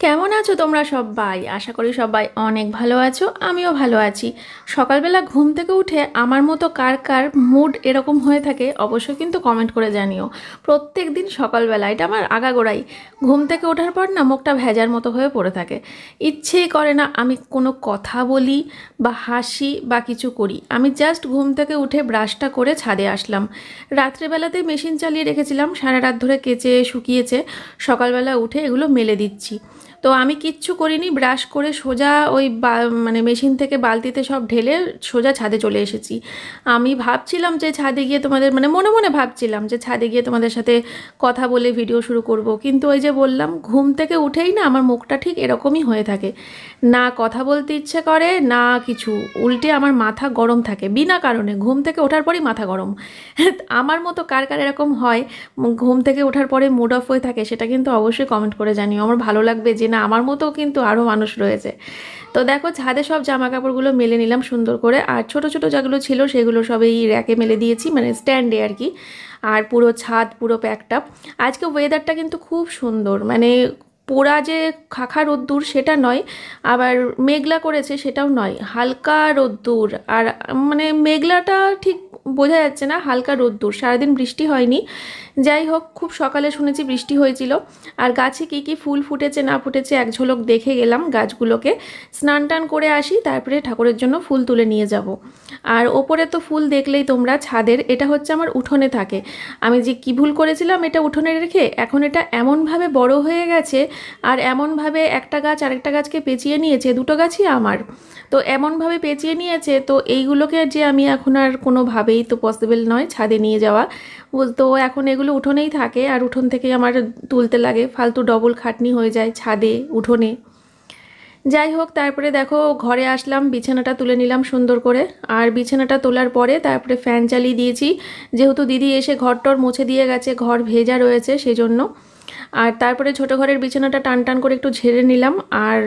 কেমন আছো তোমরা সবাই? আশা করি সবাই অনেক ভালো আছো, আমিও ভালো আছি। সকালবেলা ঘুম থেকে উঠে আমার মতো কার কার মুড এরকম হয়ে থাকে অবশ্যই কিন্তু কমেন্ট করে জানিও। প্রত্যেক দিন সকালবেলা এটা আমার আগাগোড়াই ঘুম থেকে ওঠার পর না মুখটা ভেজার মতো হয়ে পড়ে থাকে। ইচ্ছেই করে না আমি কোনো কথা বলি বা হাসি বা কিছু করি। আমি জাস্ট ঘুম থেকে উঠে ব্রাশটা করে ছাদে আসলাম। রাত্রেবেলাতেই মেশিন চালিয়ে রেখেছিলাম, সারা রাত ধরে কেচে শুকিয়েছে। সকালবেলা উঠে এগুলো মেলে দিচ্ছি। তো আমি কিচ্ছু করিনি, ব্রাশ করে সোজা ওই মানে মেশিন থেকে বালতিতে সব ঢেলে সোজা ছাদে চলে এসেছি। আমি ভাবছিলাম যে ছাদে গিয়ে তোমাদের মানে মনে মনে ভাবছিলাম যে ছাদে গিয়ে তোমাদের সাথে কথা বলে ভিডিও শুরু করব, কিন্তু ওই যে বললাম ঘুম থেকে উঠেই না আমার মুখটা ঠিক এরকমই হয়ে থাকে। না কথা বলতে ইচ্ছে করে না কিছু, উল্টে আমার মাথা গরম থাকে বিনা কারণে। ঘুম থেকে ওঠার পরই মাথা গরম। আমার মতো কার কার এরকম হয় ঘুম থেকে ওঠার পরে মুড অফ হয়ে থাকে, সেটা কিন্তু অবশ্যই কমেন্ট করে জানিও। আমার ভালো লাগবে যে না আমার মতো কিন্তু আরও মানুষ রয়েছে। তো দেখো ছাদে সব জামা কাপড়গুলো মেলে নিলাম সুন্দর করে, আর ছোট ছোট যেগুলো ছিল সেগুলো সব এই র্যাকে মেলে দিয়েছি, মানে স্ট্যান্ডে আর কি। আর পুরো ছাদ পুরো প্যাকটা। আজকে ওয়েদারটা কিন্তু খুব সুন্দর, মানে পোড়া যে খাখা রোদ্দুর সেটা নয়, আবার মেঘলা করেছে সেটাও নয়, হালকা রোদ্দুর। আর মানে মেঘলাটা ঠিক বোঝা যাচ্ছে না, হালকা রোদ্দুর, সারাদিন বৃষ্টি হয়নি। যাই হোক, খুব সকালে শুনেছি বৃষ্টি হয়েছিল। আর গাছে কী কী ফুল ফুটেছে না ফুটেছে এক ঝলক দেখে গেলাম গাছগুলোকে। স্নান টান করে আসি, তারপরে ঠাকুরের জন্য ফুল তুলে নিয়ে যাব। আর ওপরে তো ফুল দেখলেই তোমরা, ছাদের এটা হচ্ছে আমার উঠোনে থাকে। আমি যে কী ভুল করেছিলাম এটা উঠোনে রেখে, এখন এটা এমনভাবে বড় হয়ে গেছে আর এমনভাবে একটা গাছ আরেকটা গাছকে পেঁচিয়ে নিয়েছে, দুটো গাছই আমার। তো এমনভাবে পেঁচিয়ে নিয়েছে, তো এইগুলোকে যে আমি এখন আর কোনোভাবেই তো পসিবল নয় ছাদে নিয়ে যাওয়া। তো এখন এগুলো উঠোনেই থাকে, আর উঠোন থেকে আমার তুলতে লাগে, ফালতু ডবল খাটনি হয়ে যায় ছাদে উঠোনে। যাই হোক, তারপরে দেখো ঘরে আসলাম, বিছানাটা তুলে নিলাম সুন্দর করে। আর বিছানাটা তোলার পরে তারপরে ফ্যান চালিয়ে দিয়েছি, যেহেতু দিদি এসে ঘরটর মুছে দিয়ে গেছে, ঘর ভেজা রয়েছে সেজন্য। আর তারপরে ছোটো ঘরের বিছানাটা টান টান করে একটু ঝেড়ে নিলাম। আর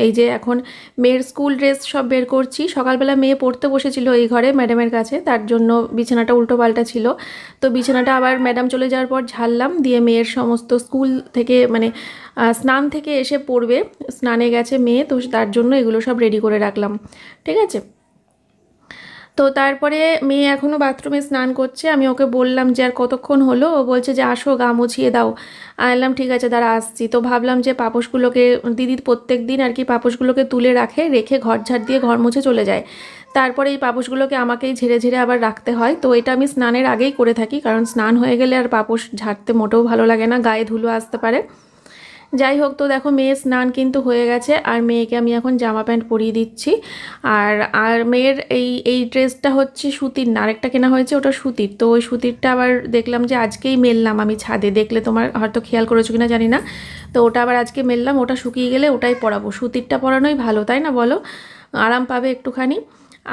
এই যে এখন মেয়ের স্কুল ড্রেস সব বের করছি। সকালবেলা মেয়ে পড়তে বসেছিল এই ঘরে ম্যাডামের কাছে, তার জন্য বিছানাটা উল্টো পাল্টা ছিল। তো বিছানাটা আবার ম্যাডাম চলে যাওয়ার পর ঝাড়লাম, দিয়ে মেয়ের সমস্ত স্কুল থেকে মানে স্নান থেকে এসে পড়বে, স্নানে গেছে মেয়ে, তো তার জন্য এগুলো সব রেডি করে রাখলাম। ঠিক আছে। তো তারপরে মেয়ে এখনও বাথরুমে স্নান করছে, আমি ওকে বললাম যে আর কতক্ষণ হলো, ও বলছে যে আসো গা মুছিয়ে দাও। আনলাম ঠিক আছে দাঁড়া আসছি। তো ভাবলাম যে পাপোশগুলোকে, দিদি প্রত্যেক দিন আর কি পাপোশগুলোকে তুলে রেখে ঘর ঝাড় দিয়ে ঘর মুছে চলে যায়। তারপরে এই পাপোশগুলোকে আমাকেই ঝেড়ে ঝেড়ে আবার রাখতে হয়। তো এটা আমি স্নানের আগেই করে থাকি, কারণ স্নান হয়ে গেলে আর পাপোশ ঝাড়তে মোটেও ভালো লাগে না, গায়ে ধুলো আসতে পারে। যাই হোক, তো দেখো মেয়ের স্নান কিন্তু হয়ে গেছে, আর মেয়েকে আমি এখন জামা প্যান্ট পরিয়ে দিচ্ছি। আর আর মেয়ের এই ড্রেসটা হচ্ছে সুতির না, আরেকটা কেনা হয়েছে ওটা সুতির। তো ওই সুতিরটা আবার দেখলাম যে আজকেই মেললাম আমি ছাদে, দেখলে তোমার হয়তো খেয়াল করেছো কিনা জানি না। তো ওটা আবার আজকে মেললাম, ওটা শুকিয়ে গেলে ওটাই পরাবো। সুতিরটা পরানোই ভালো, তাই না বলো? আরাম পাবে একটুখানি।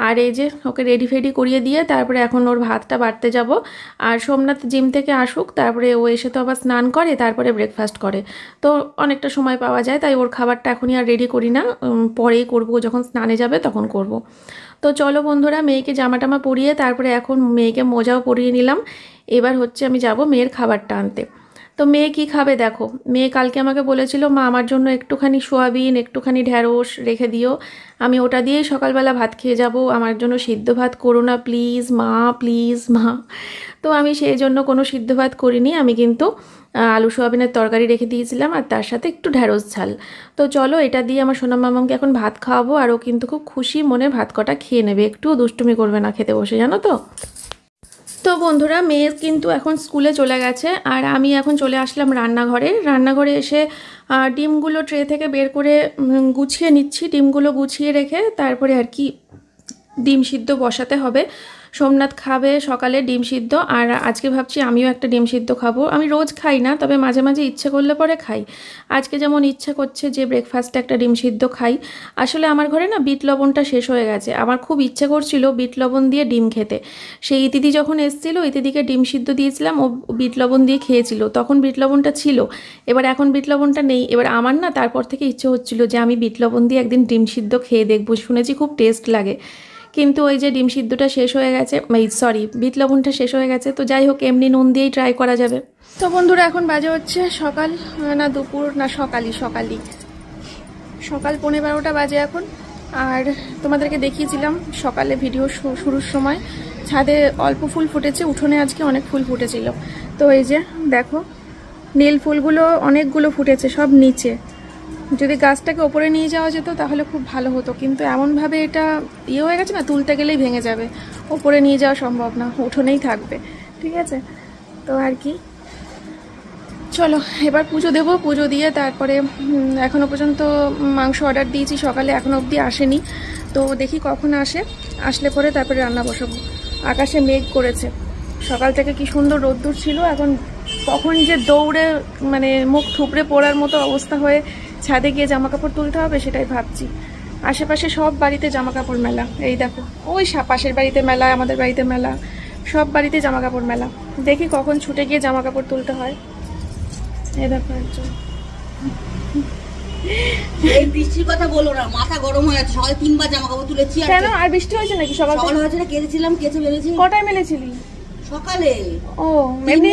আর এই যে ওকে রেডি ফেডি করিয়ে দিয়ে তারপরে এখন ওর ভাতটা বাড়তে যাব। আর সোমনাথ জিম থেকে আসুক, তারপরে ও এসে তো আবার স্নান করে, তারপরে ব্রেকফাস্ট করে। তো অনেকটা সময় পাওয়া যায়, তাই ওর খাবারটা এখনই আর রেডি করি না, পরেই করবো, যখন স্নানে যাবে তখন করব। তো চলো বন্ধুরা, মেয়েকে জামা টামা পরিয়ে তারপরে এখন মেয়েকে মোজাও পরিয়ে নিলাম। এবার হচ্ছে আমি যাব মেয়ের খাবারটা আনতে। তো মেয়ে কি খাবে দেখো, মেয়ে কালকে আমাকে বলেছিল মা আমার জন্য একটুখানি সোয়াবিন একটুখানি ঢ্যাঁড়স রেখে দিও, আমি ওটা দিয়েই সকালবেলা ভাত খেয়ে যাব, আমার জন্য সিদ্ধ ভাত করো না প্লিজ মা, প্লিজ মা। তো আমি সেই জন্য কোনো সিদ্ধ ভাত করিনি, আমি কিন্তু আলু সোয়াবিনের তরকারি রেখে দিয়েছিলাম, আর তার সাথে একটু ঢ্যাঁড়স ঝাল। তো চলো এটা দিয়ে আমার সোনা মামাকে এখন ভাত খাওয়াবো, আর ও কিন্তু খুব খুশি মনে ভাত কটা খেয়ে নেবে, একটুও দুষ্টুমি করবে না খেতে বসে, জানো তো। তো বন্ধুরা, মেয়ে কিন্তু এখন স্কুলে চলে গেছে, আর আমি এখন চলে আসলাম রান্নাঘরে এসে ডিমগুলো ট্রে থেকে বের করে গুছিয়ে নিচ্ছি। ডিমগুলো গুছিয়ে রেখে তারপরে আর কি ডিম সিদ্ধ বসাতে হবে। সোমনাথ খাবে সকালে ডিম সিদ্ধ, আর আজকে ভাবছি আমিও একটা ডিম সিদ্ধ খাবো। আমি রোজ খাই না, তবে মাঝে মাঝে ইচ্ছে করলে পরে খাই। আজকে যেমন ইচ্ছা করছে যে ব্রেকফাস্টে একটা ডিম সিদ্ধ খাই। আসলে আমার ঘরে না বিট লবণটা শেষ হয়ে গেছে, আমার খুব ইচ্ছে করছিল বিট লবণ দিয়ে ডিম খেতে। সেই ইতিদি যখন এসেছিলো, ইতিদিকে ডিম সিদ্ধ দিয়েছিলাম, ও বিট লবণ দিয়ে খেয়েছিল, তখন বিট লবণটা ছিল। এবার এখন বিট লবণটা নেই, এবার আমার না তারপর থেকে ইচ্ছে হচ্ছিল যে আমি বিট লবণ দিয়ে একদিন ডিম সিদ্ধ খেয়ে দেখবো, শুনেছি খুব টেস্ট লাগে। কিন্তু ওই যে ডিম সিদ্ধটা শেষ হয়ে গেছে, সরি বিট লবণটা শেষ হয়ে গেছে। তো যাই হোক, এমনি নুন দিয়েই ট্রাই করা যাবে। তো বন্ধুরা, এখন বাজে হচ্ছে সকাল, না দুপুর না সকালই সকাল 11:15 বাজে এখন। আর তোমাদেরকে দেখিয়েছিলাম সকালে ভিডিও শুরুর সময় ছাদে অল্প ফুল ফুটেছে, উঠোনে আজকে অনেক ফুল ফুটেছিল। তো এই যে দেখো নীল ফুলগুলো অনেকগুলো ফুটেছে সব নিচে। যদি গাছটাকে ওপরে নিয়ে যাওয়া যেত তাহলে খুব ভালো হতো, কিন্তু এমনভাবে এটা ইয়ে হয়ে গেছে না, তুলতে গেলেই ভেঙে যাবে, ওপরে নিয়ে যাওয়া সম্ভব না, উঠোনেই থাকবে। ঠিক আছে, তো আর কি, চলো এবার পুজো দেবো। পুজো দিয়ে তারপরে এখনও পর্যন্ত মাংস অর্ডার দিয়েছি সকালে, এখনও অবধি আসেনি। তো দেখি কখন আসে, আসলে পরে তারপরে রান্না বসাবো। আকাশে মেঘ করেছে, সকাল থেকে কি সুন্দর রোদ্দুর ছিল, এখন কখন যে দৌড়ে মানে মুখ থুবড়ে পড়ার মতো অবস্থা হয়ে ছাদে গিয়ে জামা কাপড় তুলতে হবে সেটাই ভাবছি। আশেপাশে সব বাড়িতে জামা কাপড় মেলা, এই দেখো ওই পাশের বাড়িতে মেলা, আমাদের বাড়িতে মেলা, সব বাড়িতে জামা কাপড় মেলা। দেখি কখন ছুটে গিয়ে জামা কাপড় তুলতে হয়। এই দেখো একজন, এই বৃষ্টির কথা বলো না, মাথা গরম হয়ে যাচ্ছে। সকালে 3বার জামা কাপড় তুলেছি। কেন আর বৃষ্টি হয়েছে নাকি? সকাল হয়েছে না, কেচেছিলাম, কেচে মেলেছি। কটায় মেলেছিলি? সকালে। ও এমনি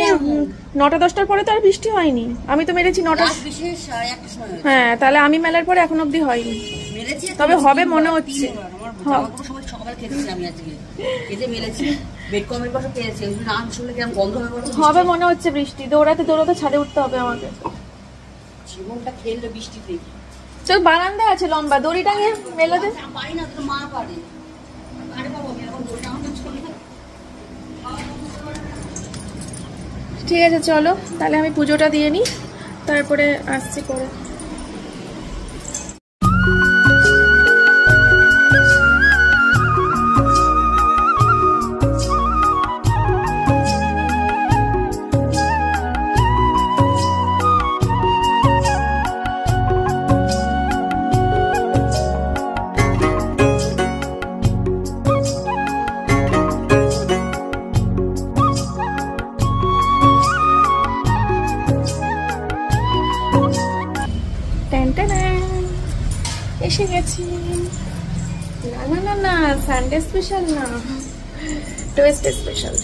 9টা-10টার পরে তো আর বৃষ্টি হয়নি, আমি তো মেরেছি 9টা। বিশেষ 1টার সময়। হ্যাঁ তাহলে আমি মেলার পরে এখন অবধি হয়নি, মেলেছি তবে হবে মনে হচ্ছে। আমার জামা কাপড় সবাই সকালে কেচেছি আমি আজকে, কেচে মেলেছি। বেড কমের পাশে কেচেছি, না শুনলে কেমন গন্ধ হবে মনে হচ্ছে বৃষ্টি। দৌড়াতে দৌড়াতে ছাদে উঠতে হবে আমাকে। জীবনটা খেললো বৃষ্টিতে। চল বারান্দা আছে লম্বা, দড়ি টাঙিয়ে মেলে দে। পারি না, তোর মা পারে। আরে বাবা, আমি এখন দড়ি টাঙাতে চলে না। ঠিক আছে চলো তাহলে আমি পুজোটা দিয়ে নিই, তারপরে আসছি পরে। এসে গেছি। না না না না, সানডে স্পেশাল না, টুয়েসডে স্পেশাল।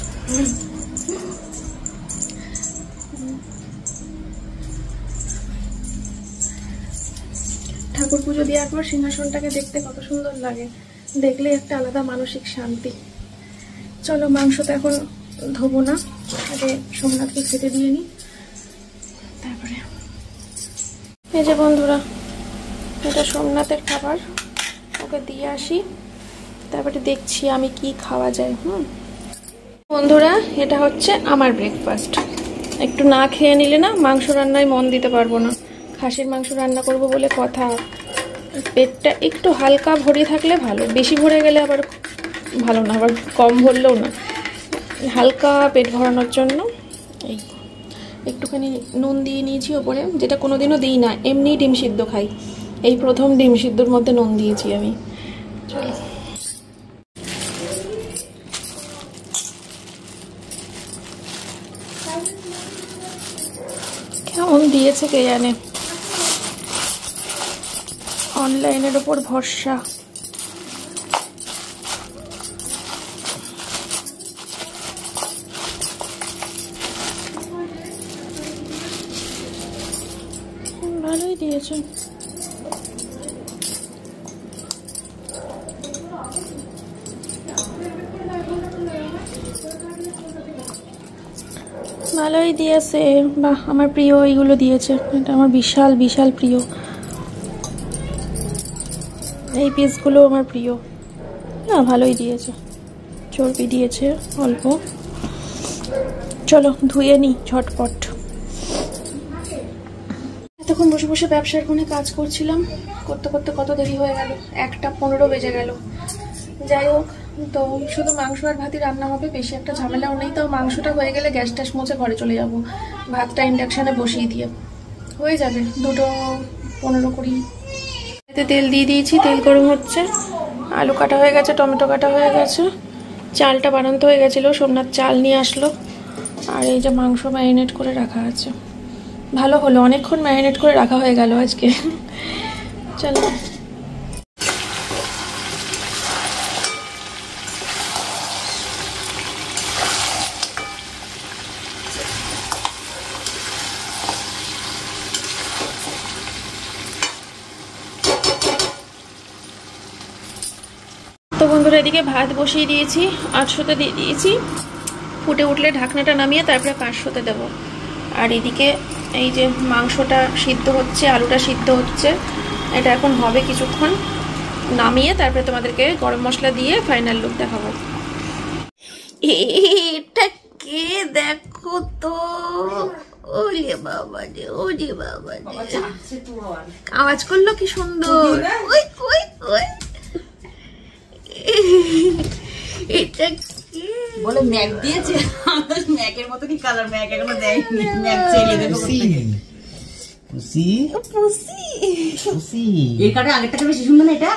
ঠাকুর পুজো দেওয়ার পর সিংহাসনটাকে দেখতে কত সুন্দর লাগে, দেখলে একটা আলাদা মানসিক শান্তি। চলো মাংস তো এখন ধোবো না, আগে সোমনাথকে খেতে দিয়ে নিই তারপরে। এই যে বন্ধুরা, এটা সোমনাথের খাবার, ওকে দিয়ে আসি, তারপরে দেখছি আমি কি খাওয়া যায়। বন্ধুরা এটা হচ্ছে আমার ব্রেকফাস্ট। একটু না খেয়ে নিলে না মাংস রান্নায় মন দিতে পারবো না। খাসির মাংস রান্না করব বলে কথা, পেটটা একটু হালকা ভরে থাকলে ভালো, বেশি ভরে গেলে আবার ভালো না, আবার কম ভরলেও না, হালকা পেট ভরানোর জন্য এই একটুখানি নুন দিয়ে নিয়েছি ওপরে, যেটা কোনোদিনও দিই না, এমনি ডিম সিদ্ধ খাই, এই প্রথম ডিম সিদ্ধর মধ্যে নুন দিয়েছি আমি। চলো কেমন দিয়েছে কে জানে, অনলাইনের ওপর ভরসা। ভালোই দিয়েছে। ভালোই দিয়েছে, বাহ আমার প্রিয় এইগুলো দিয়েছে, এটা আমার বিশাল বিশাল প্রিয়, এই পিসগুলো আমার প্রিয়। না ভালোই দিয়েছে, চর্বি দিয়েছে অল্প। চলো ধুয়ে নিই ঝটপট। এতক্ষণ বসে বসে ব্যবসার কোণে কাজ করছিলাম, করতে করতে কত দেরি হয়ে গেল, 1:15 বেজে গেল। যাই হোক, তো শুধু মাংস আর ভাতই রান্না হবে, বেশি একটা ঝামেলাও নেই। তাও মাংসটা হয়ে গেলে গ্যাস ট্যাস মুছে ঘরে চলে যাব, ভাতটা ইন্ডাকশানে বসিয়ে দিয়ে হয়ে যাবে। 2:15-20 এতে তেল দিয়ে দিয়েছি, তেল গরম হচ্ছে, আলু কাটা হয়ে গেছে, টমেটো কাটা হয়ে গেছে, চালটা বানাতে হয়ে গেছিলো, সোমনাথ চাল নিয়ে আসলো। আর এই যে মাংস ম্যারিনেট করে রাখা আছে, ভালো হলো অনেকক্ষণ ম্যারিনেট করে রাখা হয়ে গেল আজকে। চলো তো বন্ধুরা এদিকে ভাত বসিয়ে দিয়েছি, 800তে দিয়ে দিয়েছি। ফুটে উঠলে ঢাকনাটা নামিয়ে তারপরে 500তে দেবো। আর এদিকে এই যে মাংসটা সিদ্ধ হচ্ছে, আলুটা সিদ্ধ হচ্ছে। এটা এখন হবে কিছুক্ষণ, নামিয়ে তারপরে তোমাদেরকে গরম মশলা দিয়ে ফাইনাল লুক দেখাবো। এটা কে দেখো তো, ওরে বাবা রে, ওরে বাবা রে, আওয়াজ করলো কি সুন্দর। ওই ওই ওই, এটা কে বলে ম্যাক দিয়েছে, ম্যাকের মতো কি কালার, ম্যাক এখনো দেয়নি, ম্যাক চাইলে দেখো পুসি পুসি। পুসি এই কাটা আগেরটা বেশি সুন্দর না এটা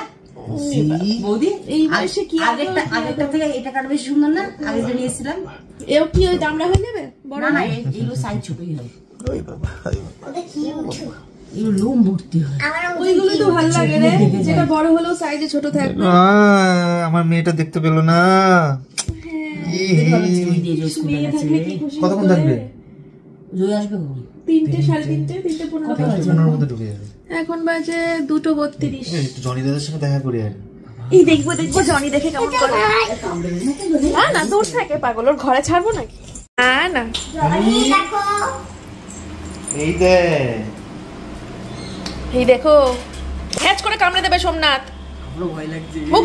বৌদি? এই বয়সে কি আগেরটা থেকে এটা কাটা বেশি সুন্দর না? আগেরটা নিয়েছিলাম। এও কি ওই দামড়া হয়ে যাবে? বড় না এইগুলো সাইজ ছোটই হয়, ওই বাবা এগুলো লোম ভর্তি হয়। ওইগুলো তো ভালো লাগে রে, যেটা বড় হলেও সাইজে ছোট থাকবে। আমার মেয়েটা দেখতে পেল না। কতক্ষণ থাকবে? জয় আসবে কখন? 3টে, 3:30, 3:15 মধ্যে ঢুকে যাবে। এখন বাজে 2:32। একটু জনি দাদার সঙ্গে দেখা করি আর। এই দেখবো জনি দেখে কেমন করে। না না, দূর থেকে পাগল, ওর ঘরে ছাড়বো নাকি? না এই দে, এই দেখো, হ্যাচ করে কামড়ে দেবে সোমনাথ। আমারও ভয় লাগছে। মুখ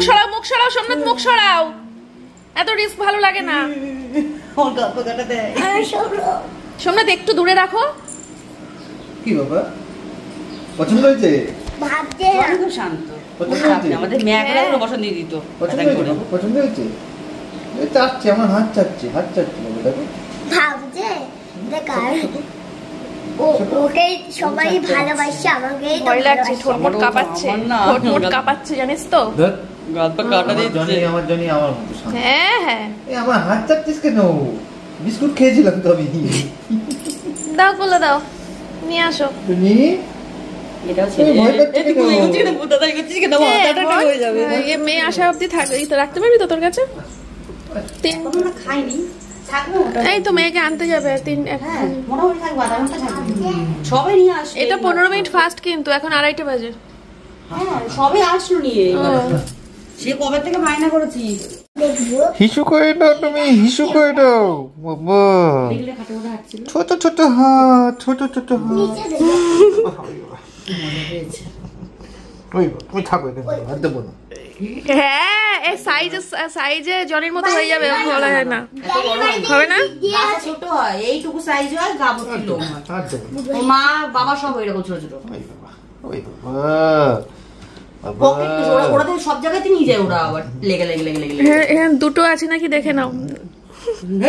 সরাও সোমনাথ, মুখ সরাও। এত রিস্ক ভালো লাগে না। ওর গল্প কাটা দেয়। সোমনাথ একটু দূরে রাখো। কি বাবা পছন্দ হয়েছে? খুব শান্ত, পছন্দ হয়েছে? আমাদের ম্যাকরা ওর বসন দিয়ে দিত। পছন্দ হয়েছে বাবা? পছন্দ হয়েছে? এই চাচ্ছে, আমার হাত চাচ্ছে, হাত চাচ্ছে বাবা, দেখো। ভাবছে ওকে সবাই ভালোবাসে, আমাকে ভয় লাগছে, ঠোঁটমোট কাঁপাচ্ছে, ঠোঁটমোট কাঁপাচ্ছে জানিস তো। গল্প কাটা দিচ্ছে। আমার জনি আমার মতো শান্ত। হ্যাঁ হ্যাঁ, এই আমার হাত চাচ্ছিস কেন? বিস্কুট খেয়েছিলাম তো আমি। দাও বলে দাও, নিয়ে আসো। তুমি এটাও ছেড়ে ভয় লাগছে কেন? বুতাদারি করছিস কেন? মাথাটা হয়ে যাবে। এই মেয়ে আসা অব্দি থাকবে, এই তো রাখতে পারবি তো তোর কাছে? আমরা খাইনি, থাকবো। এই তো মেয়েকে আনতে যাবে, মোটামুটি থাকবো, আধা ঘন্টা থাকবো। সবাই নিয়ে আসবে। এটা 15 মিনিট ফাস্ট, কিন্তু এখন 2:30 বাজে। হ্যাঁ সবাই আসলো নিয়ে। সে কবে থেকে বায়না করেছি। হিসু করে দাও, তুমি হিসু করে দাও বাবা। দেখলে খাটে ওটা হাঁটছিল। ছোট ছোট হাত, ছোট ছোট হাত। ওই তুমি থাকো এখানে, হাত দেবো না। হ্যাঁ, এই সাইজে জনির মতো হয়ে যাবে, বলা হয় না, হবে না? গাছা ছোট হয়, এইটুকু সাইজ হয়, গা ভর্তি লোম হয়। হাত দেবো না। ওর মা বাবা সব ওইরকম ছোট ছোট। ওই বাবা, ওই বাবা, পকেট ওরা তো সব জায়গাতে নিয়ে যায়, ওরা আবার লেগে লেগে লেগে লেগে। হ্যাঁ, দুটো আছে নাকি দেখে নাও।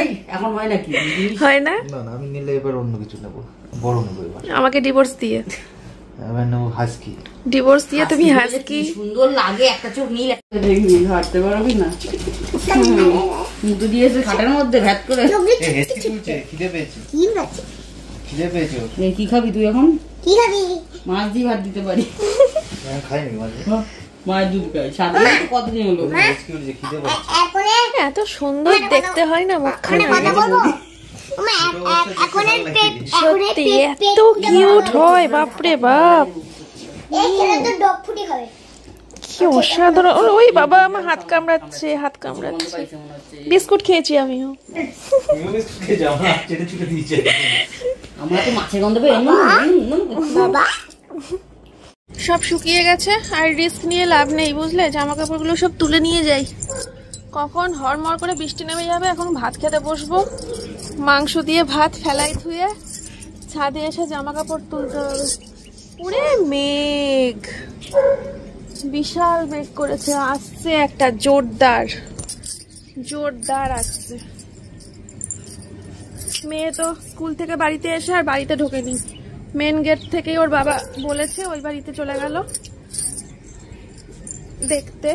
এই, এখন হয় নাকি? হয় না? না না, আমি নিলে এবার অন্য কিছু নেবো, বড় নেবো এবার। আমাকে ডিভোর্স দিয়ে, এবার নেবো হাস্কি। ডিভোর্স দিয়ে তুমি হাসকি। সুন্দর লাগে, একটা চোখ নীল, একটা হাঁটতে পারবি না। মুখে দিয়েছে খাটের মধ্যে ভ্যাট করে। খিদে পেয়েছে, কি আছে? খিদে পেয়েছে। কি খাবি তুই এখন? কি খাবি? মাছ দিয়ে ভাত দিতে পারি। খাইনি মাঝে, মাছ দুধ খাই, সাথে কতদিন হলো? খিদে পাচ্ছে। এখন এত সুন্দর দেখতে হয় না মুখখানা, কথা বলবো? এখন সত্যি এত কিউট হয়, বাপরে বাপ, এই ছেলে তো ডগ ফুটি খাবে। কি অসাধারণ। ওই বাবা, আমার হাত কামড়াচ্ছে, হাত কামড়াচ্ছে। বিস্কুট খেয়েছি আমিও। আমরা তো মাছের গন্ধ পেয়ে বাবা সব শুকিয়ে গেছে, আর রিস্ক নিয়ে লাভ নেই, বুঝলে? জামা কাপড়গুলো সব তুলে নিয়ে যাই, কখন হড়মড় করে বৃষ্টি নেমে যাবে। এখন ভাত খেতে বসবো, মাংস দিয়ে ভাত ফেলাই ধুয়ে ছাদে এসে জামা কাপড় তুলতে হবে। পুরে মেঘ, বিশাল মেঘ করেছে, আসছে একটা জোরদার জোরদার আসছে। মেয়ে তো স্কুল থেকে বাড়িতে এসে আর বাড়িতে ঢোকেনি, মেন গেট থেকেই ওর বাবা বলেছে ওই বাড়িতে চলে গেল দেখতে।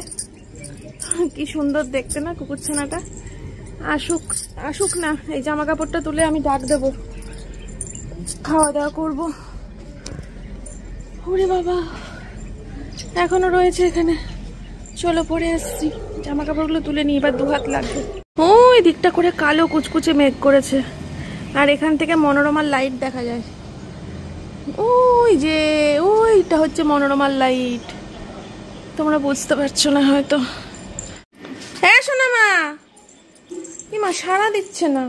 কি সুন্দর দেখতে না কুকুরছানাটা। আসুক আসুক না, এই জামা কাপড়টা তুলে আমি ডাক দেবো, খাওয়া দাওয়া করবো। ওরে বাবা, এখনো রয়েছে এখানে। চলো পরে আসছি, জামা কাপড়গুলো তুলে নিই, এবার 2 হাত লাগবে। ওই দিকটা করে কালো কুচকুচে মেঘ করেছে, আর এখান থেকে মনোরমার লাইট দেখা যায়। ওই যে ওইটা হচ্ছে মনোরমার লাইট, তোমরা বুঝতে পারছো না হয়তো। হ্যাঁ শোনা মা, মা সাড়া দিচ্ছে না।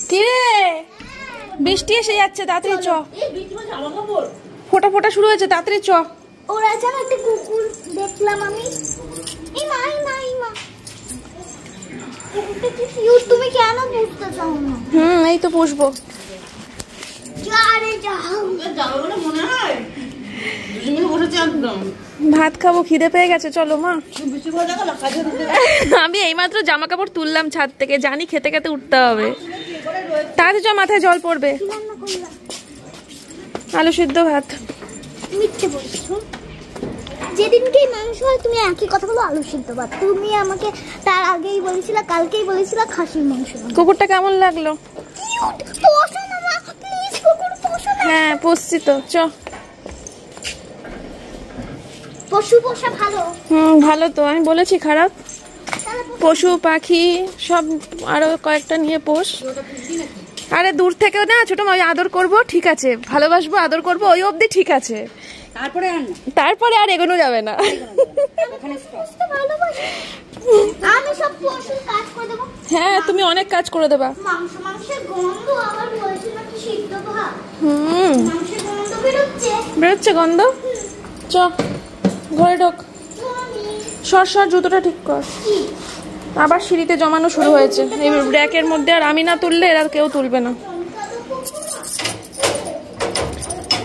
কি রে, বৃষ্টি এসে যাচ্ছে, তাড়াতাড়ি চ। ফোটা ফোটা শুরু হয়েছে, তাড়াতাড়ি চ। ওরা যেন একটা কুকুর দেখলাম আমি। এই মা কুকুরটা কি কিউট, তুমি কেন বুঝতে চাও না? এই তো পুষবো। যা রে যাও। যাবো বলে মনে হয় দুজনে বসেছে একদম। ভাত খাবো, খিদে পেয়ে গেছে, চলো মা। বৃষ্টি পড়ে দেখো না, কাজে আমি এইমাত্র জামা কাপড় তুললাম ছাদ থেকে, জানি খেতে খেতে উঠতে হবে। তাড়াতাড়ি চ, মাথায় জল পড়বে। কি রান্না করলাম? আলু সিদ্ধ ভাত। মিথ্যে বলছো। যেদিনকে মাংস হয় তুমি একই কথা বলো, আলু সিদ্ধ ভাত। তুমি আমাকে তার আগেই বলেছিলা, কালকেই বলেছিলা খাসির মাংস। কুকুরটা কেমন লাগলো? কিউট, পোষো না মা, প্লিজ কুকুর পোষো না। হ্যাঁ পুষছি তো, চ। পশু পোষা ভালো। ভালো তো, আমি বলেছি খারাপ? পশু পাখি সব আরো কয়েকটা নিয়ে পোষ। আরে দূর থেকে না ছোট মা, আদর করব ঠিক আছে, ভালোবাসবো, আদর করব, ওই অবধি ঠিক আছে, তারপরে আর না, তারপরে আর এগোনো যাবে না। আমি সব পশুর কাজ করে দেবো। হ্যাঁ তুমি অনেক কাজ করে দেবা। মাংসের গন্ধ আবার বলছে নাকি সিদ্ধ ভাত। হুম, মাংসের গন্ধ বেরোচ্ছে। বেরোচ্ছে গন্ধ। চ ঘরে ঢোক। সর সর, জুতোটা ঠিক কর। আবার সিঁড়িতে জমানো শুরু হয়েছে এই র্যাকের মধ্যে, আর আমি না তুললে এরা কেউ তুলবে না।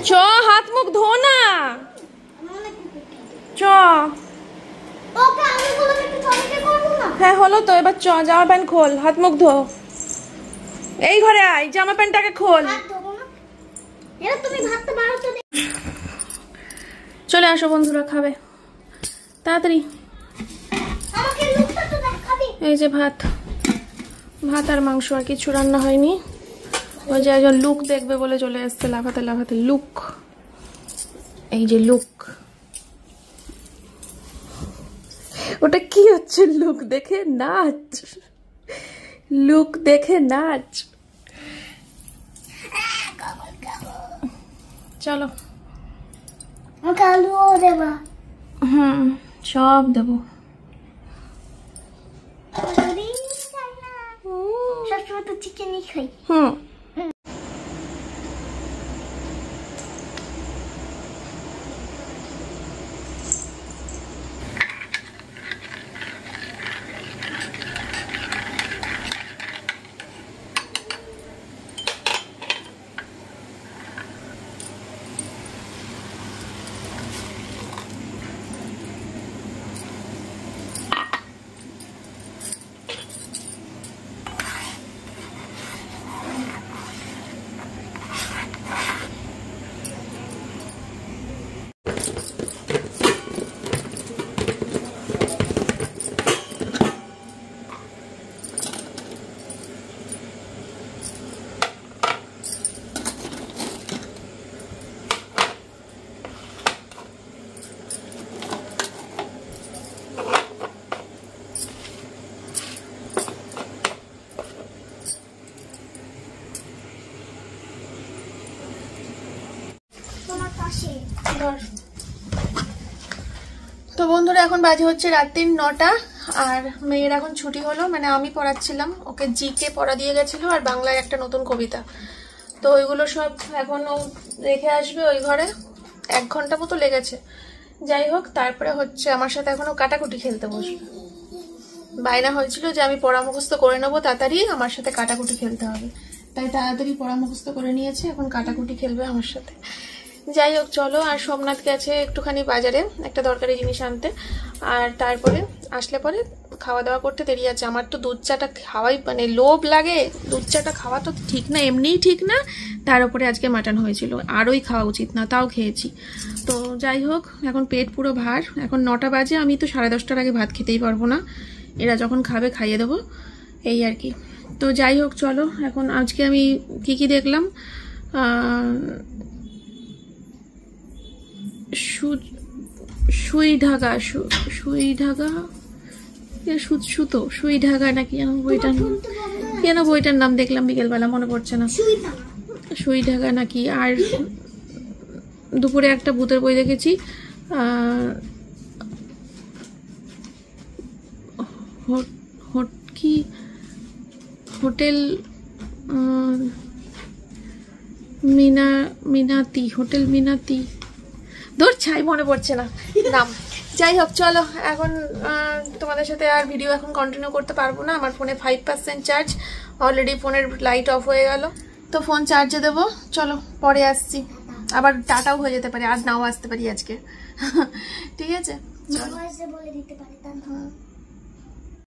চ, হাত মুখ ধো না, চ। ওকে আমি বললাম একটু চলতে করবো না। হ্যাঁ হলো তো, এবার চ, জামা প্যান্ট খোল, হাত মুখ ধো। এই ঘরে আয়, জামা প্যান্টটাকে খোল। ভাত দেবো না। এবার তুমি ভাতটা বাড়াতে দে। চলে আসো বন্ধুরা, খাবে তাড়াতাড়ি। আমাকে লুকটা তো দেখাবি। এই যে ভাত, ভাত আর মাংস, আর কিছু রান্না হয়নি। ওই যে একজন লুক দেখবে বলে চলে এসছে লাফাতে লাফাতে। লুক, এই যে লুক। ওটা কি হচ্ছে? লুক দেখে নাচ, লুক দেখে নাচ। চলো আমাকে আলুও দেবা। সব দেবো। সবসময় তো চিকেনই খাই। তো বন্ধুরা এখন বাজে হচ্ছে রাত্রির 9টা, আর মেয়ের এখন ছুটি হলো, মানে আমি পড়াচ্ছিলাম ওকে, জিকে পড়া দিয়ে গেছিলো আর বাংলায় একটা নতুন কবিতা। তো ওইগুলো সব এখন ও রেখে আসবে ওই ঘরে, 1 ঘন্টা মতো লেগেছে। যাই হোক, তারপরে হচ্ছে আমার সাথে এখনো কাটাকুটি খেলতে বসবে। বায়না হয়েছিল যে আমি পড়া মুখস্থ করে নেবো তাড়াতাড়ি, আমার সাথে কাটাকুটি খেলতে হবে, তাই তাড়াতাড়ি পড়া মুখস্থ করে নিয়েছে, এখন কাটাকুটি খেলবে আমার সাথে। যাই হোক চলো, আর সোমনাথ গেছে একটুখানি বাজারে একটা দরকারি জিনিস আনতে, আর তারপরে আসলে পরে খাওয়া দাওয়া করতে দেরি আছে। আমার তো দুধ চাটা খাওয়াই মানে লোভ লাগে, দুধ চাটা খাওয়া তো ঠিক না, এমনিই ঠিক না, তার উপরে আজকে মাটন হয়েছিল, আরোই খাওয়া উচিত না, তাও খেয়েছি। তো যাই হোক, এখন পেট পুরো ভার, এখন 9টা বাজে, আমি তো 10:30টার আগে ভাত খেতেই পারবো না, এরা যখন খাবে খাইয়ে দেবো, এই আর কি। তো যাই হোক চলো, এখন আজকে আমি কি দেখলাম, সুই ঢাকা সুই ঢাকা নাকি বইটার নাম দেখলাম বিকেলবেলা, মনে পড়ছে না, সুই ঢাকা নাকি। আর দুপুরে একটা ভূতের বই দেখেছি, কি হোটেল মিনাতি, হোটেল মিনাতি, ধর ছাই মনে পড়ছে না নাম। যাই হোক চলো, এখন তোমাদের সাথে আর ভিডিও এখন কন্টিনিউ করতে পারবো না, আমার ফোনে 5% চার্জ, অলরেডি ফোনের লাইট অফ হয়ে গেল, তো ফোন চার্জে দেবো। চলো পরে আসছি, আবার টাটাও হয়ে যেতে পারে, আর নাও আসতে পারি আজকে। ঠিক আছে, বলে দিতে পারি তা